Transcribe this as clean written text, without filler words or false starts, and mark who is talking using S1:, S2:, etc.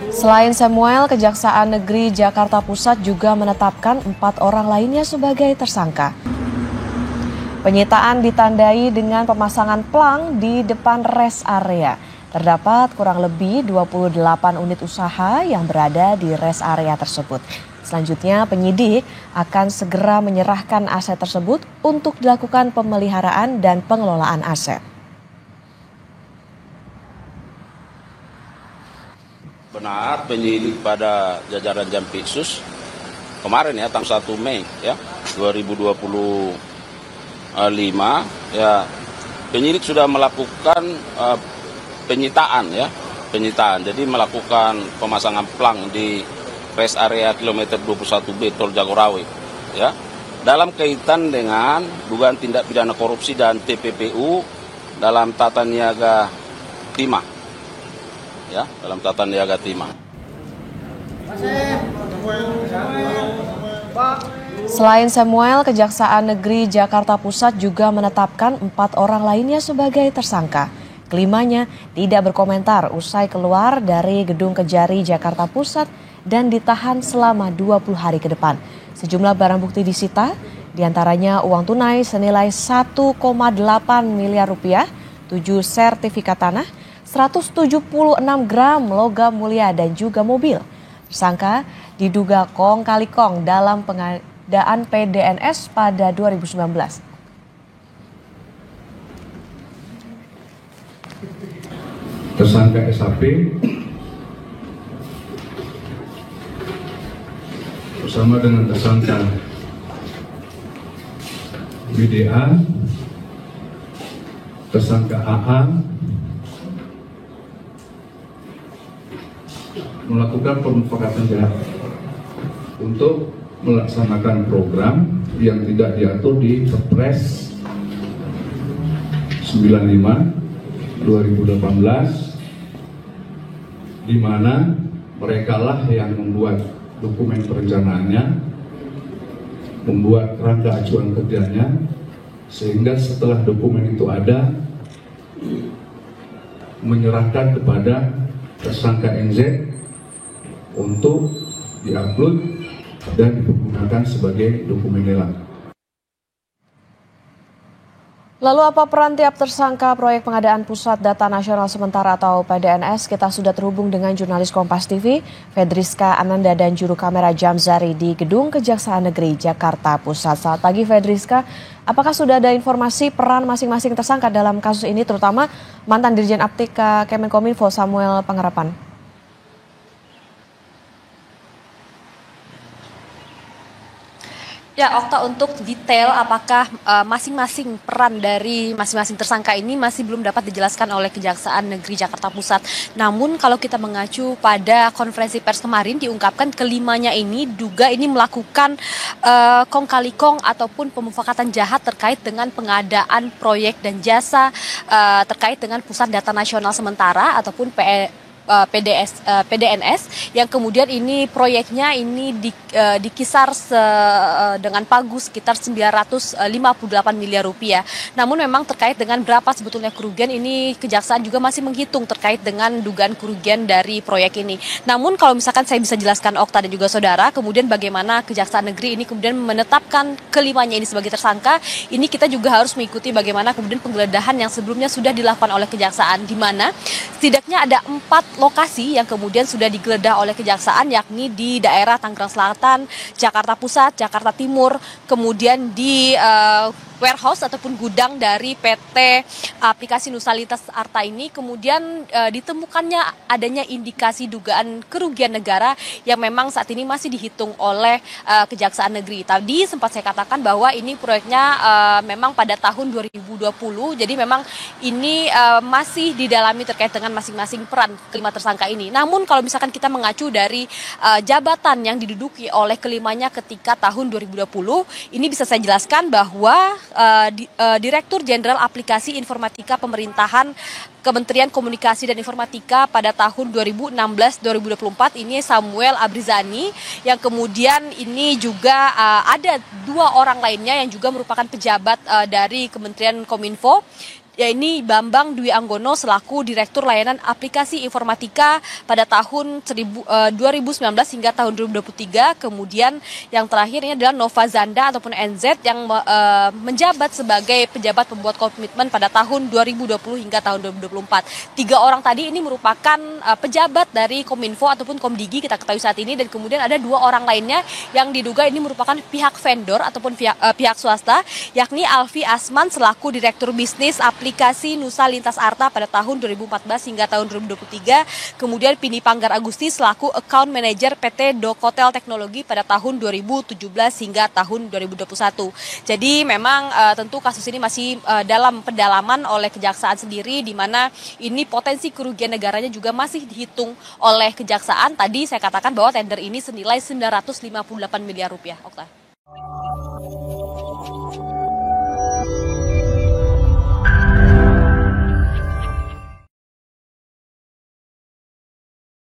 S1: Selain Samuel, Kejaksaan Negeri Jakarta Pusat juga menetapkan 4 orang lainnya sebagai tersangka. Penyitaan ditandai dengan pemasangan plang di depan rest area. Terdapat kurang lebih 28 unit usaha yang berada di rest area tersebut. Selanjutnya, penyidik akan segera menyerahkan aset tersebut untuk dilakukan pemeliharaan dan pengelolaan aset.
S2: Benar, penyidik pada jajaran Jampitsus kemarin ya tanggal 1 Mei ya 2025 ya penyidik sudah melakukan penyitaan. Jadi melakukan pemasangan plang di rest area kilometer 21B Tol Jagorawi ya dalam kaitan dengan dugaan tindak pidana korupsi dan TPPU dalam tata niaga timah. Dalam tata niaga timah.
S1: Selain Samuel, Kejaksaan Negeri Jakarta Pusat juga menetapkan 4 orang lainnya sebagai tersangka. Kelimanya tidak berkomentar usai keluar dari Gedung Kejari Jakarta Pusat dan ditahan selama 20 hari ke depan. Sejumlah barang bukti disita, diantaranya uang tunai senilai 1,8 miliar rupiah, 7 sertifikat tanah, 176 gram logam mulia dan juga mobil. Tersangka diduga kong kali kong dalam pengadaan PDNS pada 2019.
S3: Tersangka SAP bersama dengan tersangka BDA, tersangka AA melakukan pemufakatan jahat untuk melaksanakan program yang tidak diatur di Perpres 95/2018, di mana mereka lah yang membuat dokumen perencanaannya, membuat kerangka acuan kerjanya, sehingga setelah dokumen itu ada, menyerahkan kepada tersangka NZ untuk diupload dan digunakan sebagai dokumen lelang.
S1: Lalu apa peran tiap tersangka proyek pengadaan Pusat Data Nasional Sementara atau PDNS? Kita sudah terhubung dengan jurnalis Kompas TV, Fedriska Ananda dan juru kamera Jamzari di Gedung Kejaksaan Negeri Jakarta Pusat. Selamat pagi Fedriska, apakah sudah ada informasi peran masing-masing tersangka dalam kasus ini, terutama mantan Dirjen Aptika Kemenkominfo Samuel Panggarapan?
S4: Ya, Okta, untuk detail apakah masing-masing peran dari masing-masing tersangka ini masih belum dapat dijelaskan oleh Kejaksaan Negeri Jakarta Pusat. Namun kalau kita mengacu pada konferensi pers kemarin diungkapkan kelimanya ini ini melakukan kong kali kong ataupun pemufakatan jahat terkait dengan pengadaan proyek dan jasa terkait dengan Pusat Data Nasional Sementara ataupun PDNS yang kemudian ini proyeknya ini dikisar dengan pagu sekitar 958 miliar rupiah. Namun memang terkait dengan berapa sebetulnya kerugian ini Kejaksaan juga masih menghitung terkait dengan dugaan kerugian dari proyek ini. Namun kalau misalkan saya bisa jelaskan Okta dan juga saudara, kemudian bagaimana Kejaksaan Negeri ini kemudian menetapkan kelimanya ini sebagai tersangka, ini kita juga harus mengikuti bagaimana kemudian penggeledahan yang sebelumnya sudah dilakukan oleh Kejaksaan, di mana setidaknya ada 4 lokasi yang kemudian sudah digeledah oleh Kejaksaan, yakni di daerah Tangerang Selatan, Jakarta Pusat, Jakarta Timur, kemudian di warehouse ataupun gudang dari PT Aplikasi Nusalitas Arta ini, kemudian ditemukannya adanya indikasi dugaan kerugian negara yang memang saat ini masih dihitung oleh Kejaksaan Negeri. Tadi sempat saya katakan bahwa ini proyeknya memang pada tahun 2020, jadi memang ini masih didalami terkait dengan masing-masing peran kelima tersangka ini. Namun kalau misalkan kita mengacu dari jabatan yang diduduki oleh kelimanya ketika tahun 2020, ini bisa saya jelaskan bahwa Direktur Jenderal Aplikasi Informatika Pemerintahan Kementerian Komunikasi dan Informatika pada tahun 2016-2024 ini Samuel Abrizani, yang kemudian ini juga ada 2 orang lainnya yang juga merupakan pejabat dari Kementerian Kominfo. ini Bambang Dwi Anggono selaku Direktur Layanan Aplikasi Informatika pada tahun 2019 hingga tahun 2023. Kemudian yang terakhir ini adalah Nova Zanda ataupun NZ yang menjabat sebagai pejabat pembuat komitmen pada tahun 2020 hingga tahun 2024. 3 orang tadi ini merupakan pejabat dari Kominfo ataupun Komdigi kita ketahui saat ini, dan kemudian ada 2 orang lainnya yang diduga ini merupakan pihak vendor ataupun pihak swasta, yakni Alfi Asman selaku Direktur Bisnis Aplikasi Nusa Lintas Arta pada tahun 2014 hingga tahun 2023, kemudian Pini Panggar Agusti selaku Account Manager PT Dokotel Teknologi pada tahun 2017 hingga tahun 2021. Jadi memang tentu kasus ini masih dalam pendalaman oleh kejaksaan sendiri, di mana ini potensi kerugian negaranya juga masih dihitung oleh kejaksaan. Tadi saya katakan bahwa tender ini senilai 958 miliar rupiah. Okta.